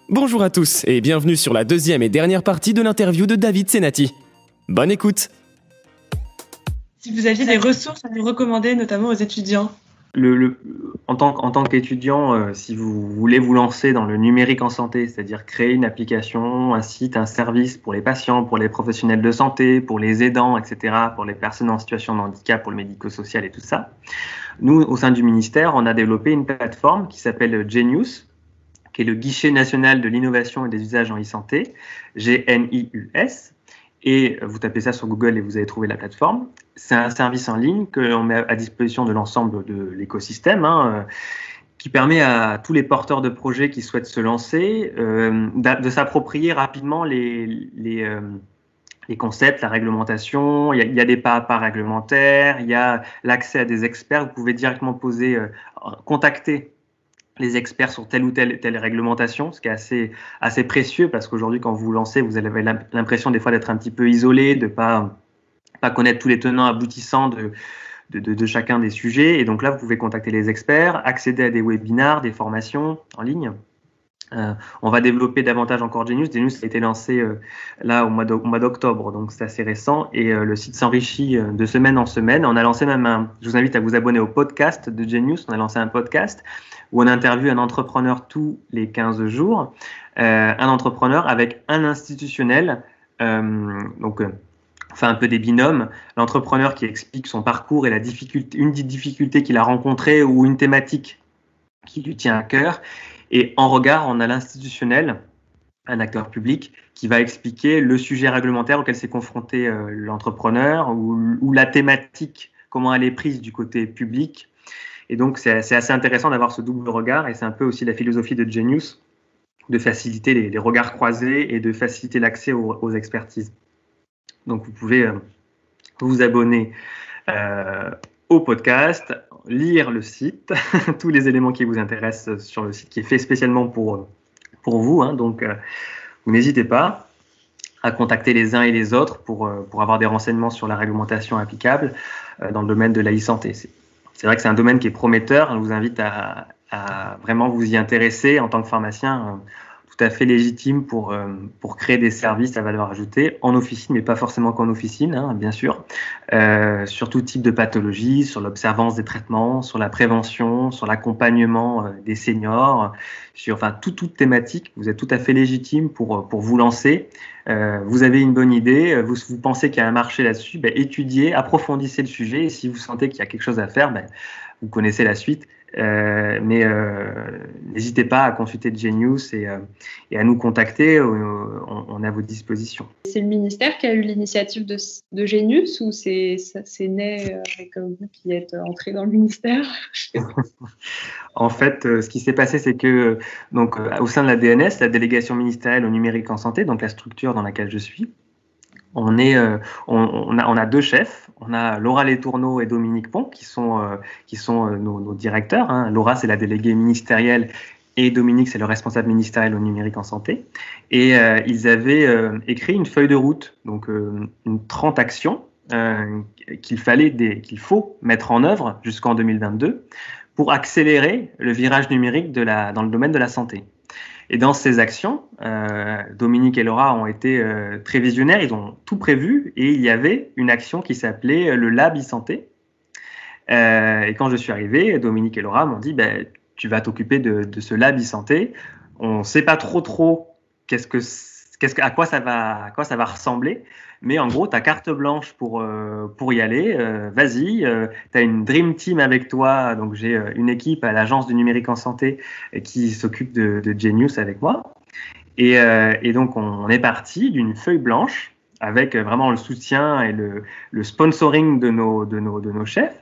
Bonjour à tous et bienvenue sur la deuxième et dernière partie de l'interview de David Senati. Bonne écoute. Si vous aviez des ressources à nous recommander, notamment aux étudiants. En tant qu'étudiant, si vous voulez vous lancer dans le numérique en santé, c'est-à-dire créer une application, un site, un service pour les patients, pour les professionnels de santé, pour les aidants, etc., pour les personnes en situation de handicap, pour le médico-social et tout ça, nous, au sein du ministère, on a développé une plateforme qui s'appelle Genius, qui est le guichet national de l'innovation et des usages en e-santé, GNIUS. Et vous tapez ça sur Google et vous allez trouver la plateforme. C'est un service en ligne qu'on met à disposition de l'ensemble de l'écosystème, qui permet à tous les porteurs de projets qui souhaitent se lancer de s'approprier rapidement les concepts, la réglementation. Il y a des pas à pas réglementaires, il y a l'accès à des experts. Vous pouvez directement contacter les experts sur telle ou telle réglementation, ce qui est assez précieux parce qu'aujourd'hui, quand vous vous lancez, vous avez l'impression des fois d'être un petit peu isolé, de pas connaître tous les tenants aboutissants de chacun des sujets. Et donc là, vous pouvez contacter les experts, accéder à des webinars, des formations en ligne. On va développer davantage encore Genius. Genius a été lancé là au mois d'octobre, donc c'est assez récent et le site s'enrichit de semaine en semaine. On a lancé même je vous invite à vous abonner au podcast de Genius. On a lancé un podcast où on interviewe un entrepreneur tous les 15 jours, un entrepreneur avec un institutionnel, on fait un peu des binômes, l'entrepreneur qui explique son parcours et une difficulté qu'il a rencontrée ou une thématique qui lui tient à cœur. Et en regard, on a l'institutionnel, un acteur public, qui va expliquer le sujet réglementaire auquel s'est confronté l'entrepreneur ou la thématique, comment elle est prise du côté public. Et donc, c'est assez intéressant d'avoir ce double regard et c'est un peu aussi la philosophie de Genius, de faciliter les regards croisés et de faciliter l'accès aux expertises. Donc, vous pouvez vous abonner au podcast, lire le site, tous les éléments qui vous intéressent sur le site qui est fait spécialement pour vous. Donc, vous n'hésitez pas à contacter les uns et les autres pour avoir des renseignements sur la réglementation applicable dans le domaine de la e-santé. C'est vrai que c'est un domaine qui est prometteur. Je vous invite à vraiment vous y intéresser en tant que pharmacien, tout à fait légitime pour créer des services à valeur ajoutée en officine, mais pas forcément qu'en officine, bien sûr, sur tout type de pathologie, sur l'observance des traitements, sur la prévention, sur l'accompagnement des seniors, sur toute thématique. Vous êtes tout à fait légitime pour vous lancer. Vous avez une bonne idée, vous pensez qu'il y a un marché là-dessus, étudiez, approfondissez le sujet et si vous sentez qu'il y a quelque chose à faire, vous connaissez la suite. Mais n'hésitez pas à consulter Genius et à nous contacter, on est à votre disposition. C'est le ministère qui a eu l'initiative de Genius ou c'est né avec vous qui êtes entré dans le ministère? En fait, ce qui s'est passé, c'est que au sein de la DNS, la délégation ministérielle au numérique en santé, donc la structure dans laquelle je suis, on a deux chefs. On a Laura Letourneau et Dominique Pont qui sont nos directeurs. Laura, c'est la déléguée ministérielle et Dominique, c'est le responsable ministériel au numérique en santé. Et ils avaient écrit une feuille de route, donc une 30 actions qu'il faut mettre en œuvre jusqu'en 2022 pour accélérer le virage numérique dans le domaine de la santé. Et dans ces actions, Dominique et Laura ont été très visionnaires, ils ont tout prévu et il y avait une action qui s'appelait le Lab e-santé. Et quand je suis arrivé, Dominique et Laura m'ont dit tu vas t'occuper de ce Lab e-santé. On ne sait pas trop à quoi ça va ressembler, mais en gros, tu as carte blanche pour y aller. Vas-y, tu as une Dream Team avec toi. Donc, j'ai une équipe à l'Agence du numérique en santé qui s'occupe de Genius avec moi. Et donc, on est parti d'une feuille blanche avec vraiment le soutien et le sponsoring de nos chefs.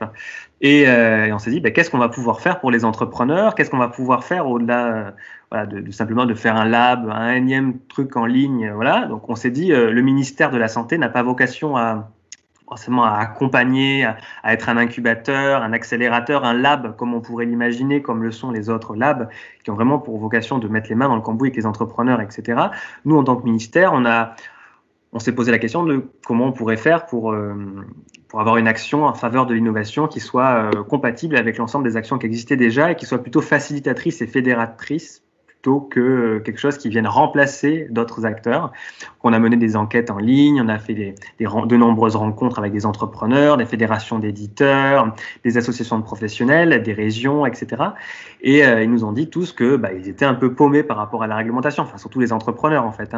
Et on s'est dit, qu'est-ce qu'on va pouvoir faire pour les entrepreneurs? Qu'est-ce qu'on va pouvoir faire au-delà de simplement de faire un lab, un énième truc en ligne, voilà. Donc, on s'est dit, le ministère de la Santé n'a pas vocation forcément à accompagner, à être un incubateur, un accélérateur, un lab, comme on pourrait l'imaginer, comme le sont les autres labs, qui ont vraiment pour vocation de mettre les mains dans le cambouis avec les entrepreneurs, etc. Nous, en tant que ministère, on s'est posé la question de comment on pourrait faire pour avoir une action en faveur de l'innovation qui soit compatible avec l'ensemble des actions qui existaient déjà et qui soit plutôt facilitatrice et fédératrice plutôt que quelque chose qui vienne remplacer d'autres acteurs. On a mené des enquêtes en ligne, on a fait de nombreuses rencontres avec des entrepreneurs, des fédérations d'éditeurs, des associations de professionnels, des régions, etc. Et ils nous ont dit tous que ils étaient un peu paumés par rapport à la réglementation, enfin surtout les entrepreneurs en fait,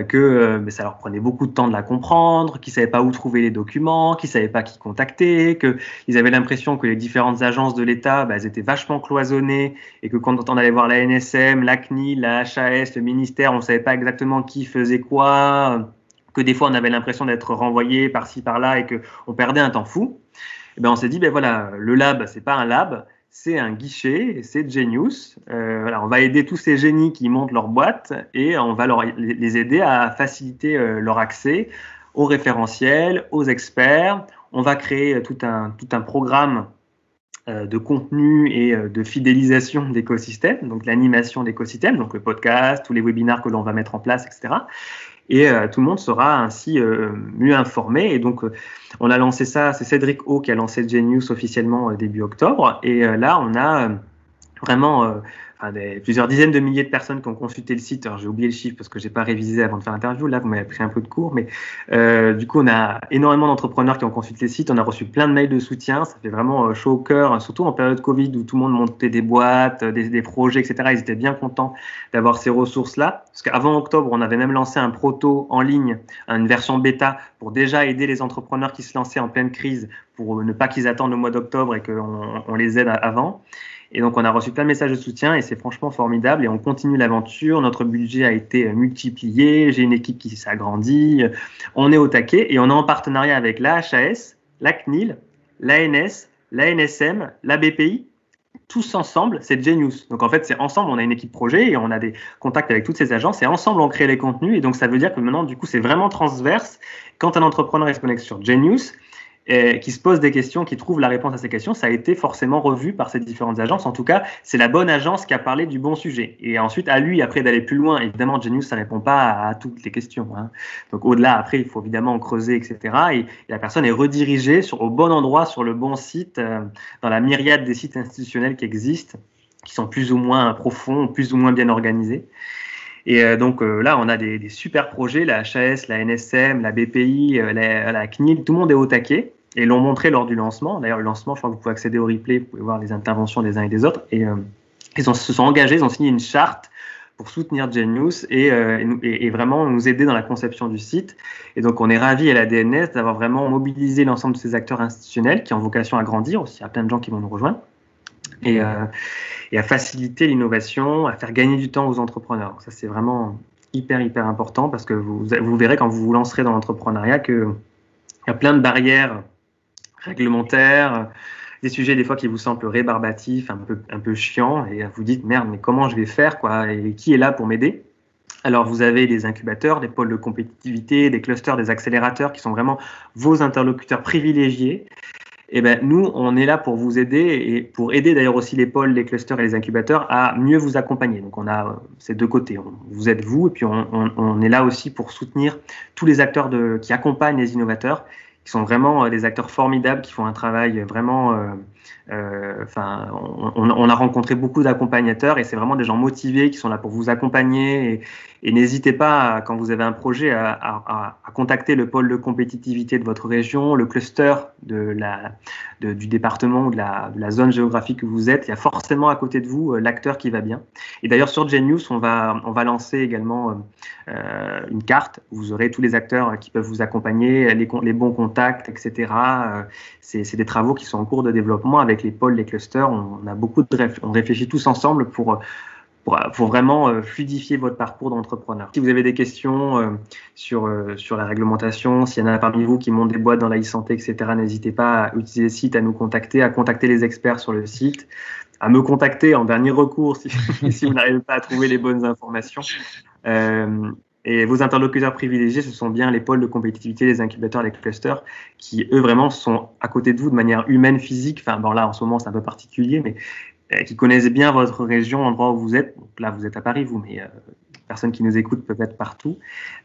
que ça leur prenait beaucoup de temps de la comprendre, qu'ils savaient pas où trouver les documents, qu'ils savaient pas qui contacter, qu'ils avaient l'impression que les différentes agences de l'État, elles étaient vachement cloisonnées et que quand on allait voir la NSM, la CNIL, la HAS, le ministère, on savait pas exactement qui faisait quoi, que des fois on avait l'impression d'être renvoyé par-ci par-là et que on perdait un temps fou. Et on s'est dit voilà, le lab c'est pas un lab, c'est un guichet, c'est Genius. On va aider tous ces génies qui montent leur boîte et on va les aider à faciliter leur accès aux référentiels, aux experts. On va créer tout un programme de contenu et de fidélisation d'écosystèmes, donc l'animation d'écosystèmes, donc le podcast, tous les webinaires que l'on va mettre en place, etc. Et tout le monde sera ainsi mieux informé. Et donc, on a lancé ça, c'est Cédric O qui a lancé Genius officiellement début octobre. Et là, on a vraiment plusieurs dizaines de milliers de personnes qui ont consulté le site. Alors, j'ai oublié le chiffre parce que j'ai pas révisé avant de faire l'interview. Là, vous m'avez pris un peu de cours, mais du coup, on a énormément d'entrepreneurs qui ont consulté le site. On a reçu plein de mails de soutien. Ça fait vraiment chaud au cœur, surtout en période Covid où tout le monde montait des boîtes, des projets, etc. Ils étaient bien contents d'avoir ces ressources-là. Parce qu'avant octobre, on avait même lancé un proto en ligne, une version bêta pour déjà aider les entrepreneurs qui se lançaient en pleine crise pour ne pas qu'ils attendent le mois d'octobre et qu'on les aide avant. Et donc, on a reçu plein de messages de soutien et c'est franchement formidable. Et on continue l'aventure. Notre budget a été multiplié. J'ai une équipe qui s'agrandit. On est au taquet et on est en partenariat avec la HAS, la CNIL, l'ANS, la NSM, la BPI. Tous ensemble, c'est Genius. Donc, en fait, c'est ensemble, on a une équipe projet et on a des contacts avec toutes ces agences et ensemble, on crée les contenus. Et donc, ça veut dire que maintenant, du coup, c'est vraiment transverse. Quand un entrepreneur se connecte sur Genius, qui se pose des questions, qui trouve la réponse à ces questions, ça a été forcément revu par ces différentes agences. En tout cas, c'est la bonne agence qui a parlé du bon sujet. Et ensuite, à lui, après, d'aller plus loin. Évidemment, Genius, ça répond pas à toutes les questions. Donc, au-delà, après, il faut évidemment en creuser, etc. Et la personne est redirigée au bon endroit, sur le bon site, dans la myriade des sites institutionnels qui existent, qui sont plus ou moins profonds, plus ou moins bien organisés. Et donc là, on a des super projets, la HAS, la NSM, la BPI, la CNIL, tout le monde est au taquet et l'ont montré lors du lancement. D'ailleurs, le lancement, je crois que vous pouvez accéder au replay, vous pouvez voir les interventions des uns et des autres. Et ils se sont engagés, ils ont signé une charte pour soutenir Genius et vraiment nous aider dans la conception du site. Et donc, on est ravis à la DNS d'avoir vraiment mobilisé l'ensemble de ces acteurs institutionnels qui ont vocation à grandir aussi. Il y a plein de gens qui vont nous rejoindre. Et à faciliter l'innovation, à faire gagner du temps aux entrepreneurs. Donc ça, c'est vraiment hyper important parce que vous verrez quand vous vous lancerez dans l'entrepreneuriat qu'il y a plein de barrières réglementaires, des sujets des fois qui vous semblent rébarbatifs, un peu chiants, et vous dites merde, mais comment je vais faire quoi, et qui est là pour m'aider? Alors, vous avez des incubateurs, des pôles de compétitivité, des clusters, des accélérateurs qui sont vraiment vos interlocuteurs privilégiés. Et nous, on est là pour vous aider et pour aider d'ailleurs aussi les pôles, les clusters et les incubateurs à mieux vous accompagner. Donc, on a ces deux côtés. Vous êtes vous et puis on est là aussi pour soutenir tous les acteurs qui accompagnent les innovateurs, qui sont vraiment des acteurs formidables, qui font un travail vraiment... on a rencontré beaucoup d'accompagnateurs et c'est vraiment des gens motivés qui sont là pour vous accompagner et n'hésitez pas, quand vous avez un projet, à contacter le pôle de compétitivité de votre région, le cluster du département ou de la zone géographique où vous êtes. Il y a forcément à côté de vous l'acteur qui va bien. Et d'ailleurs, sur Genius, on va lancer également une carte où vous aurez tous les acteurs qui peuvent vous accompagner, les bons contacts, etc. C'est des travaux qui sont en cours de développement avec les pôles, les clusters. On réfléchit tous ensemble pour vraiment fluidifier votre parcours d'entrepreneur. Si vous avez des questions sur la réglementation, s'il y en a parmi vous qui montent des boîtes dans la e-santé, etc., n'hésitez pas à utiliser le site, à nous contacter, à contacter les experts sur le site, à me contacter en dernier recours si vous n'arrivez pas à trouver les bonnes informations. Et vos interlocuteurs privilégiés, ce sont bien les pôles de compétitivité, les incubateurs, les clusters, qui eux vraiment sont à côté de vous de manière humaine, physique. Enfin, bon là en ce moment c'est un peu particulier, mais qui connaissent bien votre région, l'endroit où vous êtes. Donc là, vous êtes à Paris, vous, mais personnes qui nous écoutent peuvent être partout.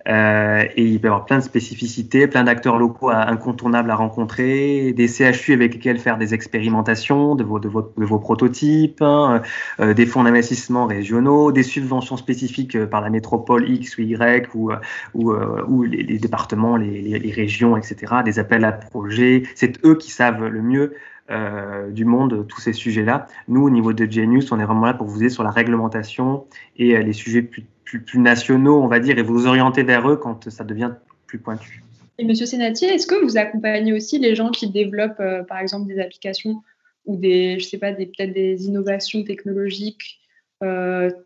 Et il peut y avoir plein de spécificités, plein d'acteurs locaux incontournables à rencontrer, des CHU avec lesquels faire des expérimentations de vos prototypes, hein, des fonds d'investissement régionaux, des subventions spécifiques par la métropole X ou Y ou les départements, les régions, etc., des appels à projets. C'est eux qui savent le mieux du monde, tous ces sujets-là. Nous, au niveau de Genius, on est vraiment là pour vous aider sur la réglementation et les sujets plus nationaux, on va dire, et vous orienter vers eux quand ça devient plus pointu. Et Monsieur Senati, est-ce que vous accompagnez aussi les gens qui développent, par exemple, des applications ou des, je sais pas, peut-être des innovations technologiques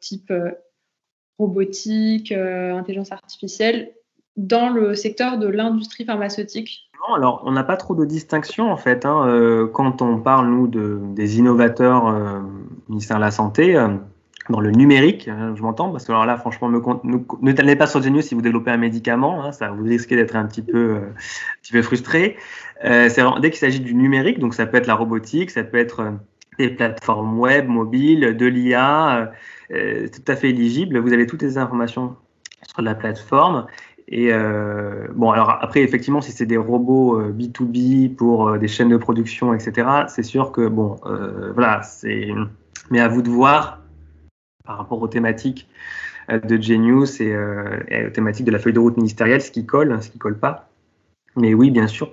type robotique, intelligence artificielle, dans le secteur de l'industrie pharmaceutique? Non, alors on n'a pas trop de distinction en fait. Hein, quand on parle, nous, des innovateurs ministère de la Santé, dans le numérique, je m'entends, parce que alors là, franchement, ne t'allez pas sur Genius si vous développez un médicament, hein, ça vous risquez d'être un petit peu frustré. C'est vraiment, dès qu'il s'agit du numérique, donc ça peut être la robotique, ça peut être des plateformes web, mobiles, de l'IA, tout à fait éligible. Vous avez toutes les informations sur la plateforme. Et bon, alors après, effectivement, si c'est des robots B2B pour des chaînes de production, etc., c'est sûr que, bon, voilà, mais à vous de voir par rapport aux thématiques de Genius et aux thématiques de la feuille de route ministérielle, ce qui colle pas. Mais oui, bien sûr,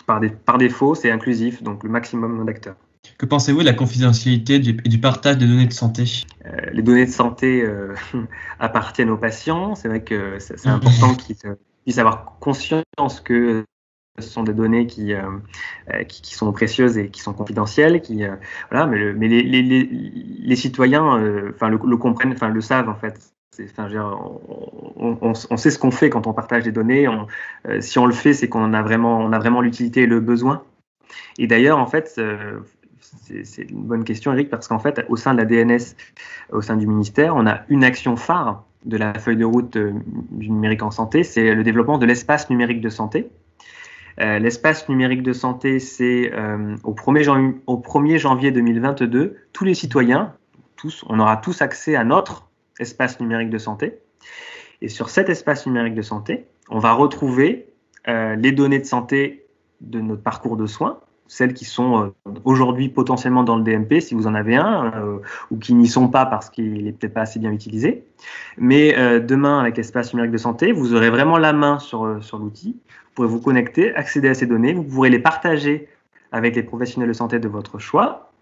par défaut, c'est inclusif, donc le maximum d'acteurs. Que pensez-vous de la confidentialité et du partage des données de santé ? Les données de santé appartiennent aux patients. C'est vrai que c'est important qu'ils puissent avoir conscience que ce sont des données qui sont précieuses et qui sont confidentielles. Voilà, mais les citoyens, le comprennent, le savent en fait. On sait ce qu'on fait quand on partage des données. Si on le fait, c'est qu'on a vraiment l'utilité et le besoin. Et d'ailleurs, en fait, c'est une bonne question, Eric, parce qu'en fait, au sein de la DNS, au sein du ministère, on a une action phare de la feuille de route du numérique en santé, c'est le développement de l'espace numérique de santé. L'espace numérique de santé, c'est au 1er janvier 2022, tous les citoyens, on aura tous accès à notre espace numérique de santé. Et sur cet espace numérique de santé, on va retrouver les données de santé de notre parcours de soins, celles qui sont aujourd'hui potentiellement dans le DMP, si vous en avez un, ou qui n'y sont pas parce qu'il n'est peut-être pas assez bien utilisé. Mais demain, avec l'espace numérique de santé, vous aurez vraiment la main sur l'outil. Vous pourrez vous connecter, accéder à ces données, vous pourrez les partager avec les professionnels de santé de votre choix.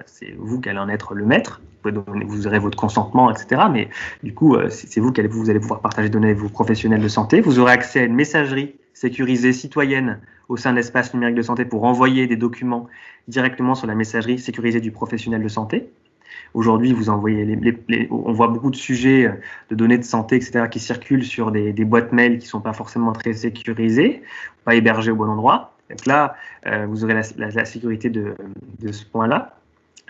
C'est vous qui allez en être le maître. Vous aurez votre consentement, etc. Mais du coup, c'est vous vous allez pouvoir partager des données avec vos professionnels de santé. Vous aurez accès à une messagerie sécurisée citoyenne au sein de l'espace numérique de santé pour envoyer des documents directement sur la messagerie sécurisée du professionnel de santé. Aujourd'hui, vous envoyez on voit beaucoup de sujets de données de santé, etc., qui circulent sur des boîtes mail qui ne sont pas forcément très sécurisées, pas hébergées au bon endroit. Donc là, vous aurez la sécurité de ce point-là.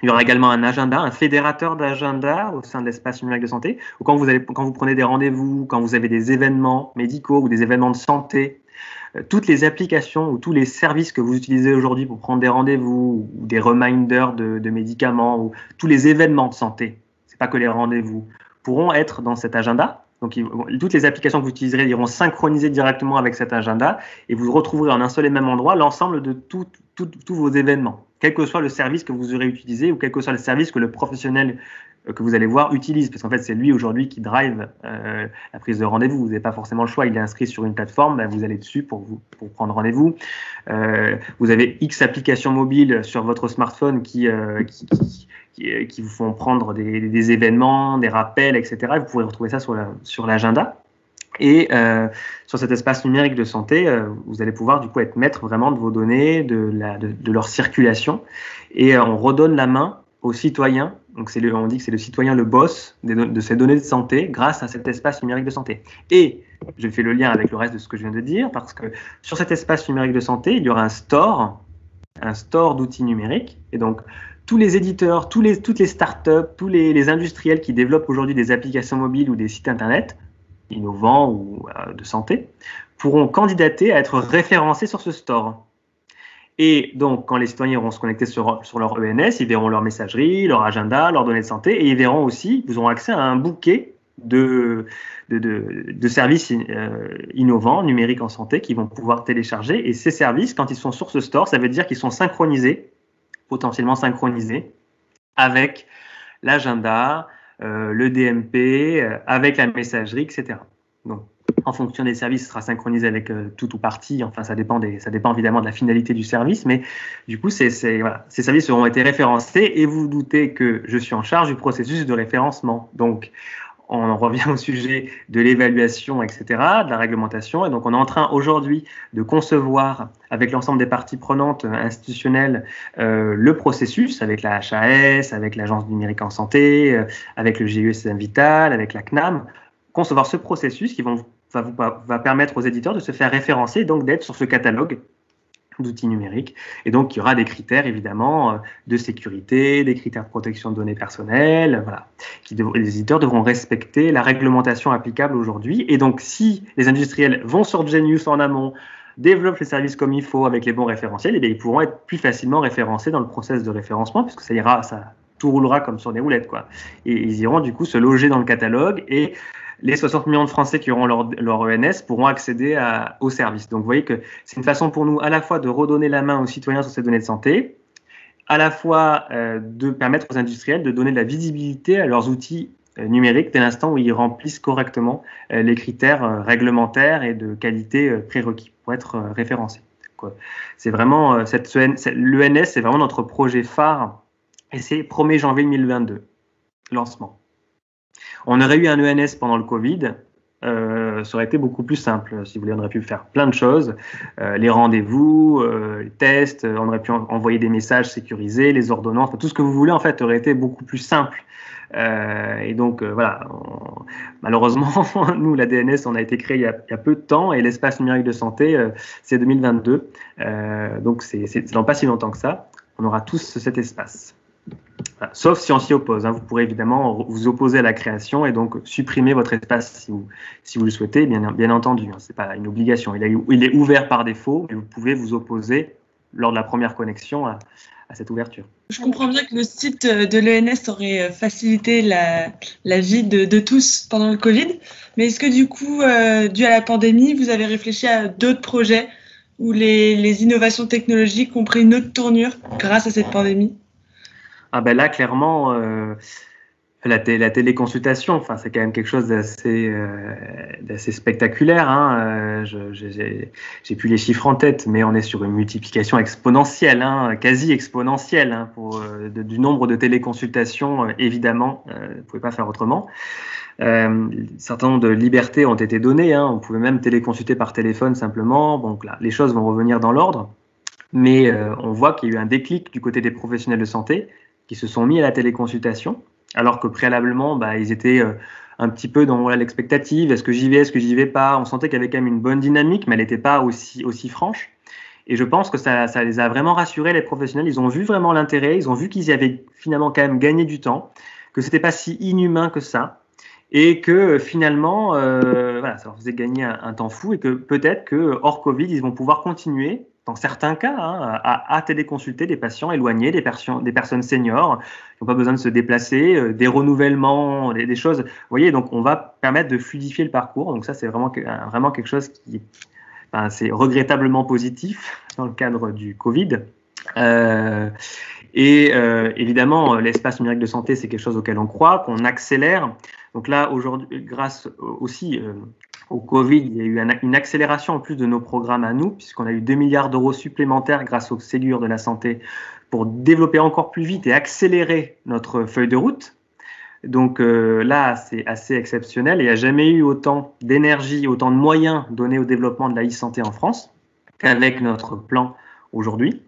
Il y aura également un agenda, un fédérateur d'agenda au sein de l'espace numérique de santé, où quand vous prenez des rendez-vous, quand vous avez des événements médicaux ou des événements de santé, toutes les applications ou tous les services que vous utilisez aujourd'hui pour prendre des rendez-vous ou des reminders de médicaments ou tous les événements de santé, c'est pas que les rendez-vous, pourront être dans cet agenda. Donc, toutes les applications que vous utiliserez iront synchroniser directement avec cet agenda et vous retrouverez en un seul et même endroit l'ensemble de tous vos événements, quel que soit le service que vous aurez utilisé ou quel que soit le service que le professionnel que vous allez voir utilise. Parce qu'en fait, c'est lui aujourd'hui qui drive la prise de rendez-vous. Vous n'avez pas forcément le choix. Il est inscrit sur une plateforme, vous allez dessus pour prendre rendez-vous. Vous avez X applications mobiles sur votre smartphone qui vous font prendre des événements, des rappels, etc. Vous pourrez retrouver ça sur l'agenda. Et sur cet espace numérique de santé, vous allez pouvoir du coup être maître vraiment de vos données, de leur circulation. Et on redonne la main aux citoyens. Donc on dit que c'est le citoyen le boss de ces données de santé grâce à cet espace numérique de santé. Et je fais le lien avec le reste de ce que je viens de dire, parce que sur cet espace numérique de santé, il y aura un store d'outils numériques. Et donc, tous les éditeurs, toutes les startups, tous les industriels qui développent aujourd'hui des applications mobiles ou des sites internet innovants ou de santé pourront candidater à être référencés sur ce store. Et donc, quand les citoyens vont se connecter sur leur ENS, ils verront leur messagerie, leur agenda, leurs données de santé, et ils verront aussi, ils auront accès à un bouquet de services innovants, numériques en santé, qu'ils vont pouvoir télécharger. Et ces services, quand ils sont sur ce store, ça veut dire qu'ils sont synchronisés, potentiellement synchronisés, avec l'agenda, le DMP, avec la messagerie, etc. Donc, en fonction des services, ce sera synchronisé avec tout ou partie. Enfin, ça dépend évidemment de la finalité du service. Mais du coup, voilà, ces services auront été référencés. Et vous vous doutez que je suis en charge du processus de référencement. Donc, on en revient au sujet de l'évaluation, etc., de la réglementation. Et donc, on est en train aujourd'hui de concevoir, avec l'ensemble des parties prenantes institutionnelles, le processus, avec la HAS, avec l'Agence du numérique en santé, avec le GUSM Vital, avec la CNAM, concevoir ce processus qui va permettre aux éditeurs de se faire référencer et donc d'être sur ce catalogue d'outils numériques. Et donc, il y aura des critères, évidemment, de sécurité, des critères de protection de données personnelles, voilà. Les éditeurs devront respecter la réglementation applicable aujourd'hui. Et donc, si les industriels vont sur Genius en amont, développent les services comme il faut avec les bons référentiels, et bien, ils pourront être plus facilement référencés dans le process de référencement, puisque tout roulera comme sur des roulettes, quoi. Et ils iront, du coup, se loger dans le catalogue et les 60 millions de Français qui auront leur ENS pourront accéder au service. Donc, vous voyez que c'est une façon pour nous à la fois de redonner la main aux citoyens sur ces données de santé, à la fois de permettre aux industriels de donner de la visibilité à leurs outils numériques dès l'instant où ils remplissent correctement les critères réglementaires et de qualité prérequis pour être référencés. C'est vraiment l'ENS, c'est vraiment notre projet phare et c'est 1er janvier 2022, lancement. On aurait eu un ENS pendant le Covid, ça aurait été beaucoup plus simple. Si vous voulez, on aurait pu faire plein de choses, les rendez-vous, les tests, on aurait pu envoyer des messages sécurisés, les ordonnances, tout ce que vous voulez en fait aurait été beaucoup plus simple. Et donc voilà, malheureusement, nous, la DNS, on a été créé il y a peu de temps et l'espace numérique de santé, c'est 2022. Donc c'est dans pas si longtemps que ça. On aura tous cet espace. Voilà. Sauf si on s'y oppose. Vous pourrez évidemment vous opposer à la création et donc supprimer votre espace si vous le souhaitez, bien entendu. Ce n'est pas une obligation. Il est ouvert par défaut, mais vous pouvez vous opposer lors de la première connexion à cette ouverture. Je comprends bien que le site de l'ENS aurait facilité la vie de tous pendant le Covid, mais est-ce que du coup, dû à la pandémie, vous avez réfléchi à d'autres projets où les innovations technologiques ont pris une autre tournure grâce à cette pandémie ? Là, clairement, la téléconsultation, c'est quand même quelque chose d'assez spectaculaire. J'ai plus les chiffres en tête, mais on est sur une multiplication exponentielle, quasi exponentielle, du nombre de téléconsultations. Évidemment, vous ne pouvez pas faire autrement. Un certain nombre de libertés ont été données. On pouvait même téléconsulter par téléphone simplement. Donc là, les choses vont revenir dans l'ordre. Mais on voit qu'il y a eu un déclic du côté des professionnels de santé qui se sont mis à la téléconsultation, alors que préalablement, ils étaient un petit peu dans l'expectative. Est-ce que j'y vais, est-ce que j'y vais pas? On sentait qu'il y avait quand même une bonne dynamique, mais elle n'était pas aussi franche. Et je pense que ça les a vraiment rassurés, les professionnels. Ils ont vu vraiment l'intérêt, ils ont vu qu'ils y avaient finalement quand même gagné du temps, que c'était pas si inhumain que ça, et que finalement, ça leur faisait gagner un temps fou, et que peut-être que hors Covid, ils vont pouvoir continuer, dans certains cas, à téléconsulter des patients éloignés, des personnes seniors qui n'ont pas besoin de se déplacer, des renouvellements, des choses. Vous voyez, donc on va permettre de fluidifier le parcours. Donc ça, c'est vraiment quelque chose qui, c'est regrettablement positif dans le cadre du Covid. Évidemment, l'espace numérique de santé, c'est quelque chose auquel on croit, qu'on accélère. Donc là, aujourd'hui, grâce aussi au Covid, il y a eu une accélération en plus de nos programmes à nous, puisqu'on a eu 2 milliards d'euros supplémentaires grâce au Ségur de la santé pour développer encore plus vite et accélérer notre feuille de route. Donc là, c'est assez exceptionnel. Il n'y a jamais eu autant d'énergie, autant de moyens donnés au développement de la e-santé en France qu'avec notre plan aujourd'hui,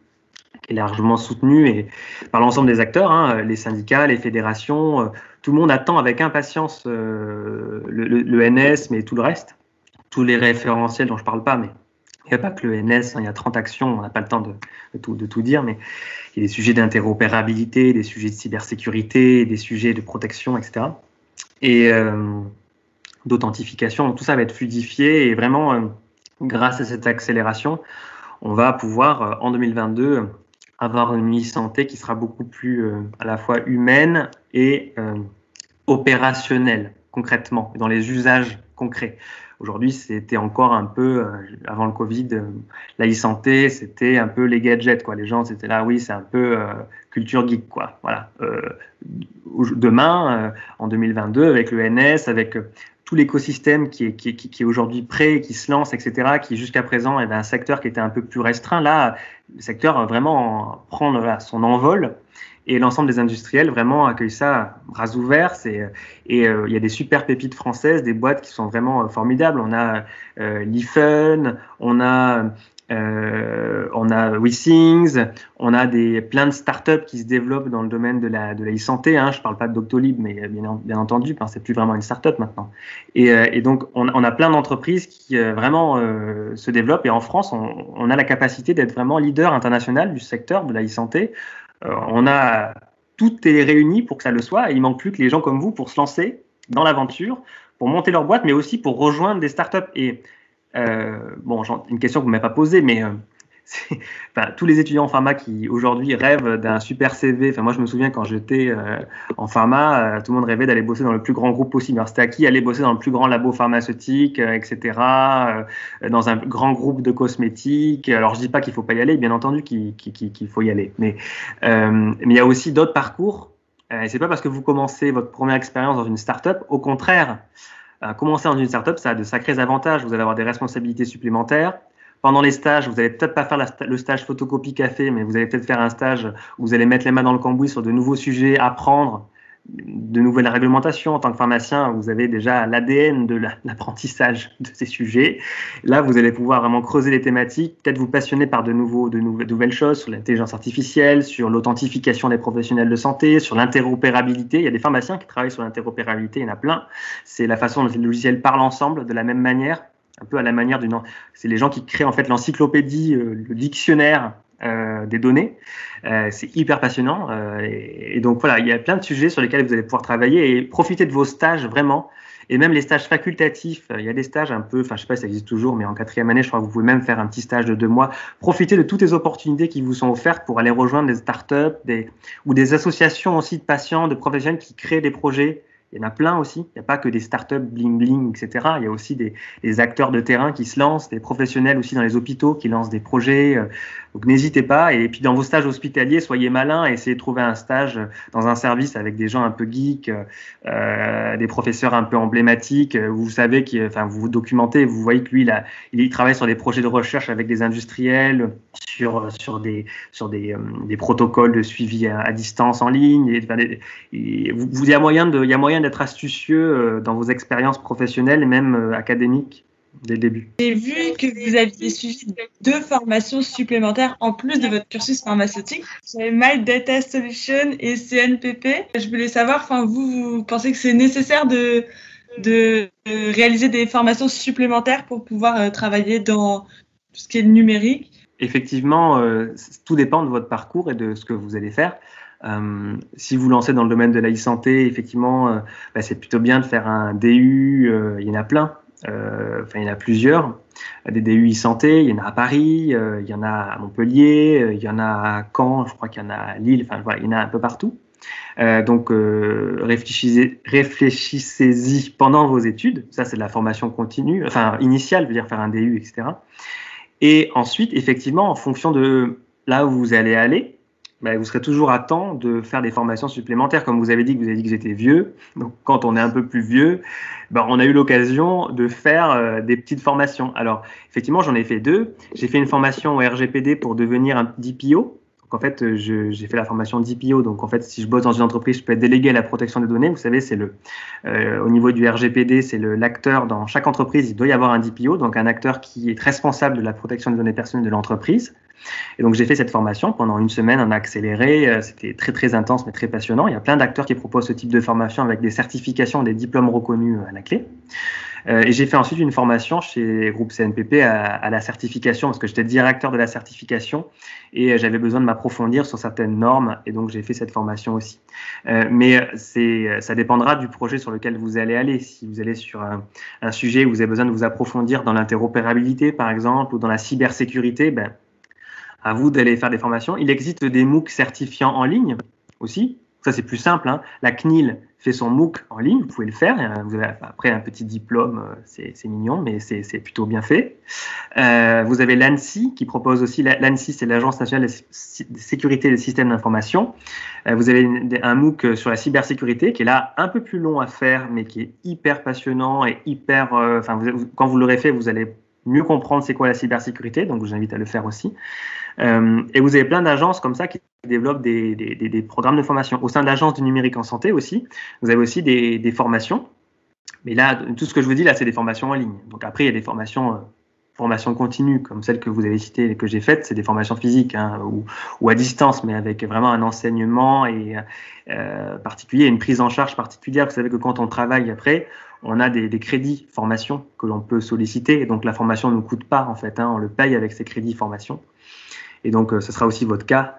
qui est largement soutenu par l'ensemble des acteurs, les syndicats, les fédérations. Tout le monde attend avec impatience l'ENS, mais tout le reste, tous les référentiels dont je ne parle pas, mais il n'y a pas que l'ENS, il y a 30 actions, on n'a pas le temps de tout dire, mais il y a des sujets d'interopérabilité, des sujets de cybersécurité, des sujets de protection, etc. Et d'authentification, tout ça va être fluidifié et vraiment, grâce à cette accélération, on va pouvoir, en 2022, avoir une e-santé qui sera beaucoup plus à la fois humaine et opérationnelle, concrètement, dans les usages concrets. Aujourd'hui, c'était encore un peu, avant le Covid, la e-santé, c'était un peu les gadgets, quoi. Les gens, c'était là, oui, c'est un peu culture geek, quoi. Voilà. Demain, en 2022, avec l'ENS, avec tout l'écosystème qui est aujourd'hui prêt, qui se lance, etc., qui jusqu'à présent avait un secteur qui était un peu plus restreint, là, le secteur vraiment prend son envol. Et l'ensemble des industriels vraiment accueillent ça à bras ouverts. Et il y a des super pépites françaises, des boîtes qui sont vraiment formidables. On a Lifen, on a WeThings, on a plein de startups qui se développent dans le domaine de la e-santé. Je ne parle pas de Doctolib, mais bien entendu, c'est plus vraiment une startup maintenant. Et donc, on a plein d'entreprises qui vraiment se développent. Et en France, on a la capacité d'être vraiment leader international du secteur de la e-santé. Tout est réuni pour que ça le soit, et il manque plus que les gens comme vous pour se lancer dans l'aventure, pour monter leur boîte, mais aussi pour rejoindre des startups. Et une question que vous ne m'avez pas posée, mais tous les étudiants en pharma qui aujourd'hui rêvent d'un super CV. Moi, je me souviens quand j'étais en pharma, tout le monde rêvait d'aller bosser dans le plus grand groupe possible. Alors, c'était à qui aller bosser dans le plus grand labo pharmaceutique, etc., dans un grand groupe de cosmétiques. Alors, je dis pas qu'il faut pas y aller, bien entendu qu'il faut y aller. Mais il y a aussi d'autres parcours. Et c'est pas parce que vous commencez votre première expérience dans une start-up, au contraire, commencer dans une start-up, ça a de sacrés avantages. Vous allez avoir des responsabilités supplémentaires. Pendant les stages, vous n'allez peut-être pas faire le stage photocopie café, mais vous allez peut-être faire un stage où vous allez mettre les mains dans le cambouis sur de nouveaux sujets, apprendre de nouvelles réglementations. En tant que pharmacien, vous avez déjà l'ADN de l'apprentissage de ces sujets. Là, vous allez pouvoir vraiment creuser les thématiques, peut-être vous passionner par de nouvelles choses sur l'intelligence artificielle, sur l'authentification des professionnels de santé, sur l'interopérabilité. Il y a des pharmaciens qui travaillent sur l'interopérabilité, il y en a plein. C'est la façon dont les logiciels parlent ensemble de la même manière. Un peu à la manière c'est les gens qui créent en fait l'encyclopédie, le dictionnaire des données. C'est hyper passionnant. Et donc voilà, il y a plein de sujets sur lesquels vous allez pouvoir travailler et profiter de vos stages vraiment. Et même les stages facultatifs, il y a des stages un peu, je sais pas si ça existe toujours, mais en 4e année, je crois que vous pouvez même faire un petit stage de 2 mois. Profitez de toutes les opportunités qui vous sont offertes pour aller rejoindre des startups ou des associations aussi de patients, de professionnels qui créent des projets. Il y en a plein aussi. Il n'y a pas que des startups bling bling, etc. Il y a aussi des acteurs de terrain qui se lancent, des professionnels aussi dans les hôpitaux qui lancent des projets. Donc n'hésitez pas. Et puis dans vos stages hospitaliers, soyez malins et essayez de trouver un stage dans un service avec des gens un peu geeks, des professeurs un peu emblématiques. Vous savez vous vous documentez, vous voyez que lui, il travaille sur des projets de recherche avec des industriels, sur des protocoles de suivi à distance en ligne. Il y a moyen d'être astucieux dans vos expériences professionnelles et même académiques dès le début. J'ai vu que vous aviez suivi 2 formations supplémentaires en plus de votre cursus pharmaceutique. J'avais My Data Solution et CNPP. Je voulais savoir, vous pensez que c'est nécessaire de réaliser des formations supplémentaires pour pouvoir travailler dans tout ce qui est numérique? Effectivement, tout dépend de votre parcours et de ce que vous allez faire. Si vous lancez dans le domaine de la e-santé, effectivement, c'est plutôt bien de faire un DU. Il y en a plein. Il y en a plusieurs. Des DU e-santé, il y en a à Paris, il y en a à Montpellier, il y en a à Caen, je crois qu'il y en a à Lille. Il y en a un peu partout. Donc, réfléchissez-y pendant vos études. Ça, c'est de la formation continue, initiale, veut dire faire un DU, etc. Et ensuite, effectivement, en fonction de là où vous allez aller, vous serez toujours à temps de faire des formations supplémentaires. Comme vous avez dit que j'étais vieux, donc quand on est un peu plus vieux, on a eu l'occasion de faire des petites formations. Alors, effectivement, j'en ai fait 2. J'ai fait une formation au RGPD pour devenir un DPO. Donc, en fait, j'ai fait la formation DPO. Donc, en fait, si je bosse dans une entreprise, je peux être délégué à la protection des données. Vous savez, c'est au niveau du RGPD, c'est l'acteur dans chaque entreprise. Il doit y avoir un DPO, donc un acteur qui est responsable de la protection des données personnelles de l'entreprise. Et donc, j'ai fait cette formation pendant 1 semaine en accéléré. C'était très, très intense, mais très passionnant. Il y a plein d'acteurs qui proposent ce type de formation avec des certifications, des diplômes reconnus à la clé. Et j'ai fait ensuite une formation chez Groupe CNPP à la certification, parce que j'étais directeur de la certification et j'avais besoin de m'approfondir sur certaines normes, et donc j'ai fait cette formation aussi. Mais ça dépendra du projet sur lequel vous allez aller. Si vous allez sur un sujet où vous avez besoin de vous approfondir dans l'interopérabilité, par exemple, ou dans la cybersécurité, à vous d'aller faire des formations. Il existe des MOOC certifiants en ligne aussi. Ça, c'est plus simple, hein. La CNIL fait son MOOC en ligne, vous pouvez le faire. Vous avez après un petit diplôme, c'est mignon, mais c'est plutôt bien fait. Vous avez l'ANSSI qui propose aussi, l'ANSSI, c'est l'Agence nationale de sécurité des systèmes d'information. Vous avez un MOOC sur la cybersécurité qui est là un peu plus long à faire, mais qui est hyper passionnant et hyper. Quand vous l'aurez fait, vous allez mieux comprendre c'est quoi la cybersécurité, donc je vous invite à le faire aussi. Et vous avez plein d'agences comme ça qui développent des programmes de formation. Au sein de l'agence du numérique en santé aussi, vous avez aussi des formations. Mais là, tout ce que je vous dis là, c'est des formations en ligne. Donc après, il y a des formations continues, comme celles que vous avez citées et que j'ai faites, c'est des formations physiques, hein, ou à distance, mais avec vraiment un enseignement et particulier, une prise en charge particulière. Vous savez que quand on travaille après, on a des crédits formation que l'on peut solliciter, et donc la formation ne nous coûte pas en fait, hein, on le paye avec ces crédits formation. Et donc ce sera aussi votre cas.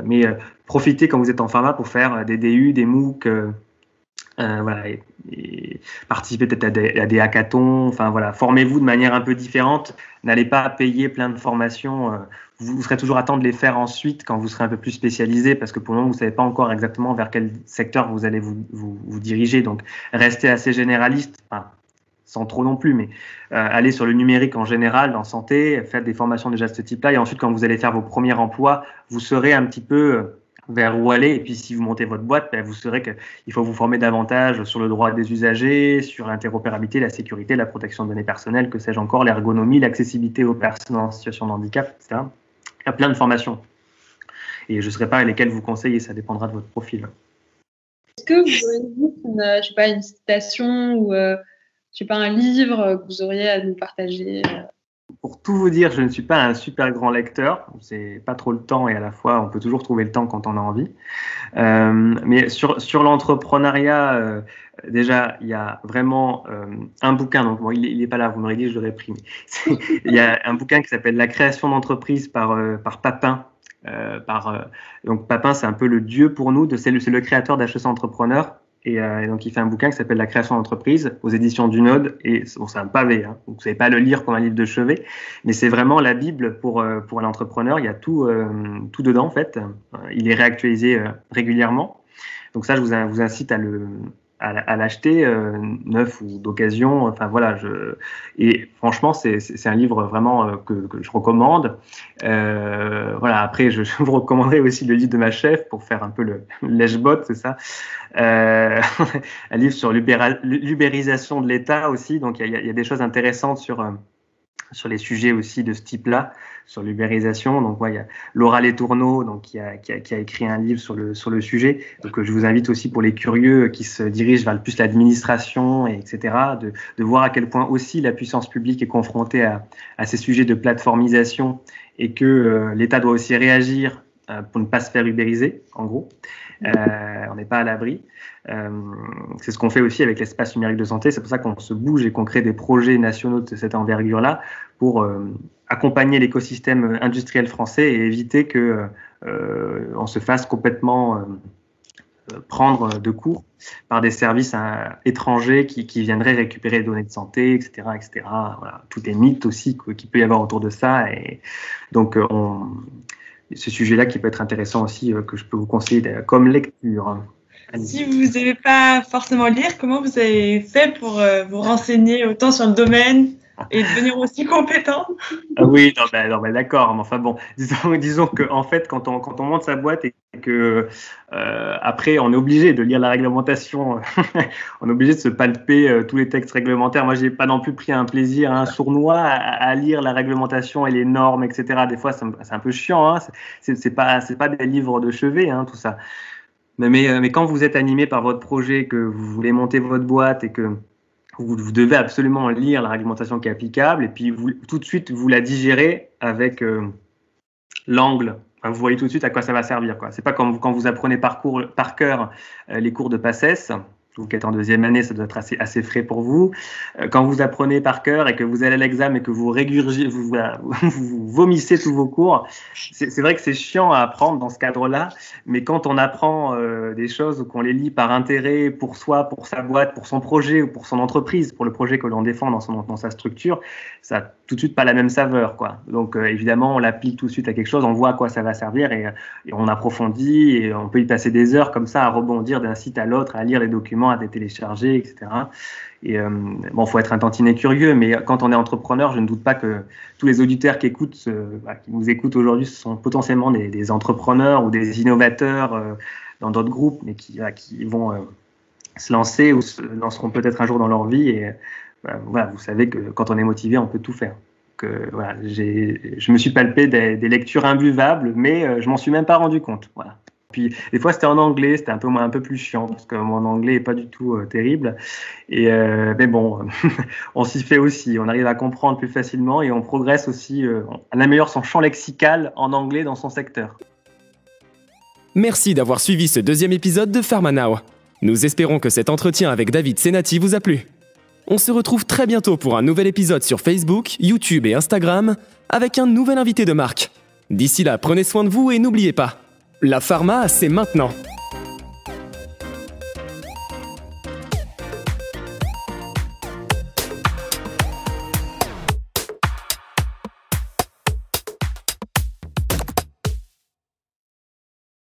Mais profitez quand vous êtes en pharma pour faire des DU, des MOOC, voilà, et participer peut-être à des hackathons. Enfin voilà, formez-vous de manière un peu différente. N'allez pas payer plein de formations. Vous serez toujours à temps de les faire ensuite quand vous serez un peu plus spécialisé, parce que pour le moment, vous ne savez pas encore exactement vers quel secteur vous allez vous diriger. Donc, restez assez généraliste, enfin, sans trop non plus, mais allez sur le numérique en général, dans santé, faites des formations déjà de ce type-là. Et ensuite, quand vous allez faire vos premiers emplois, vous saurez un petit peu vers où aller. Et puis, si vous montez votre boîte, vous saurez qu'il faut vous former davantage sur le droit des usagers, sur l'interopérabilité, la sécurité, la protection de données personnelles, que sais-je encore, l'ergonomie, l'accessibilité aux personnes en situation de handicap, etc. Il y a plein de formations. Et je ne saurais pas lesquelles vous conseillez, ça dépendra de votre profil. Est-ce que vous auriez une citation ou un livre que vous auriez à nous partager? Pour tout vous dire, je ne suis pas un super grand lecteur. C'est pas trop le temps et à la fois, on peut toujours trouver le temps quand on a envie. Mais sur l'entrepreneuriat, déjà, il y a vraiment un bouquin. Donc, bon, il n'est pas là, vous m'aurez dit, je l'aurais pris. Mais il y a un bouquin qui s'appelle La création d'entreprise par Papin. Donc, Papin, c'est un peu le dieu pour nous. C'est le créateur d'HEC Entrepreneur. Et donc, il fait un bouquin qui s'appelle La création d'entreprise aux éditions du Node. Et bon, c'est un pavé, hein, donc vous ne savez pas le lire comme un livre de chevet, mais c'est vraiment la Bible pour l'entrepreneur. Il y a tout dedans, en fait. Il est réactualisé régulièrement. Donc ça, je vous incite à l'acheter neuf ou d'occasion. Enfin voilà, et franchement, c'est un livre vraiment que je recommande. Voilà. Après, je vous recommanderais aussi le livre de ma chef pour faire un peu le lèche-botte, c'est ça. Un livre sur l'ubérisation de l'État aussi. Donc il y a des choses intéressantes sur les sujets aussi de ce type-là, sur l'ubérisation. Donc, il y a Laura Letourneau, donc, qui a écrit un livre sur le sujet. Donc, je vous invite aussi pour les curieux qui se dirigent vers plus l'administration, etc., de voir à quel point aussi la puissance publique est confrontée à ces sujets de plateformisation et que l'État doit aussi réagir pour ne pas se faire ubériser, en gros. On n'est pas à l'abri. C'est ce qu'on fait aussi avec l'espace numérique de santé. C'est pour ça qu'on se bouge et qu'on crée des projets nationaux de cette envergure-là pour accompagner l'écosystème industriel français et éviter qu'on se fasse complètement prendre de court par des services étrangers qui viendraient récupérer les données de santé, etc., etc. Voilà. Tous les mythes aussi qu'il peut y avoir autour de ça. Et donc, ce sujet-là qui peut être intéressant aussi, que je peux vous conseiller comme lecture. Si vous n'aimez pas forcément lire, comment vous avez fait pour vous renseigner autant sur le domaine et devenir aussi compétent? Ah oui, non, d'accord, mais enfin bon, disons que en fait, quand on monte sa boîte et que après on est obligé de lire la réglementation, on est obligé de se palper tous les textes réglementaires. Moi, j'ai pas non plus pris un plaisir sournois à lire la réglementation et les normes, etc. Des fois, c'est un peu chiant, hein. C'est pas des livres de chevet, hein, tout ça. Mais quand vous êtes animé par votre projet, que vous voulez monter votre boîte et que vous devez absolument lire la réglementation qui est applicable, et puis tout de suite vous la digérez avec l'angle. Enfin, vous voyez tout de suite à quoi ça va servir, quoi. C'est pas comme quand vous apprenez par cœur les cours de PACES. vous qui êtes en deuxième année, ça doit être assez frais pour vous. Quand vous apprenez par cœur et que vous allez à l'examen et que vous vous vomissez tous vos cours, c'est vrai que c'est chiant à apprendre dans ce cadre-là, mais quand on apprend des choses ou qu'on les lit par intérêt pour soi, pour sa boîte, pour son projet ou pour son entreprise, pour le projet que l'on défend dans sa structure, ça n'a tout de suite pas la même saveur, quoi. Donc évidemment, on l'applique tout de suite à quelque chose, on voit à quoi ça va servir et on approfondit et on peut y passer des heures comme ça à rebondir d'un site à l'autre, à lire les documents, à les télécharger, etc. Et bon, faut être un tantinet curieux, mais quand on est entrepreneur, je ne doute pas que tous les auditeurs qui nous écoutent aujourd'hui, ce sont potentiellement des entrepreneurs ou des innovateurs dans d'autres groupes, mais qui vont se lancer ou se lanceront peut-être un jour dans leur vie. Et voilà, vous savez que quand on est motivé, on peut tout faire. Voilà, je me suis palpé des lectures imbuvables, mais je m'en suis même pas rendu compte. Voilà. Puis des fois c'était en anglais, c'était un peu plus chiant parce que mon anglais est pas du tout terrible. Et mais bon, on s'y fait aussi. On arrive à comprendre plus facilement et on progresse aussi. On améliore son champ lexical en anglais dans son secteur. Merci d'avoir suivi ce deuxième épisode de Pharma Now. Nous espérons que cet entretien avec David Senati vous a plu. On se retrouve très bientôt pour un nouvel épisode sur Facebook, YouTube et Instagram avec un nouvel invité de marque. D'ici là, prenez soin de vous et n'oubliez pas, la pharma, c'est maintenant.